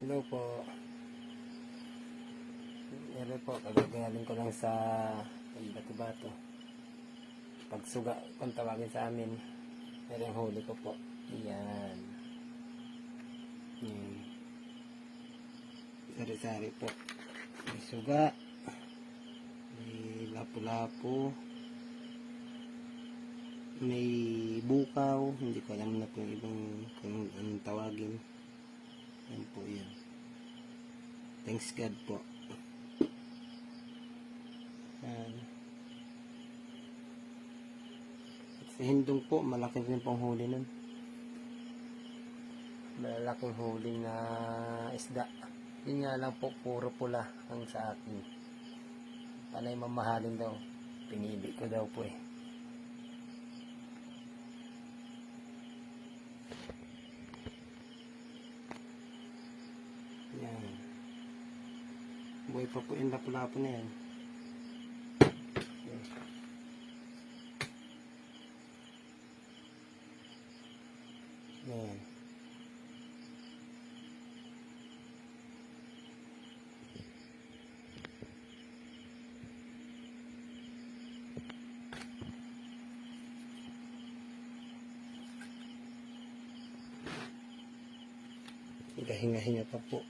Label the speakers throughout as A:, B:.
A: Hello po. Hello po, kagagaling ko lang sa Bato-Bato. Pagsuga, kung tawagin sa amin. Pero yung huli ko po. Yan. Sari-sari po. May suga. May lapu-lapu. May bukaw. Hindi ko alam na po yung ibang kung anong tawagin. Yan po yan. Thanks God po. Yan. At sa Hindong po, malaki rin pong huli nun. Malaking huli na isda. Yun nga lang po, puro pula ang sa akin. Panay mamahalin daw. Pinili ko daw po eh. Yan. Buhay pa po yung lapu-lapu na yan. Yan. Hinga-hinga pa po.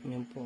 A: Yan po.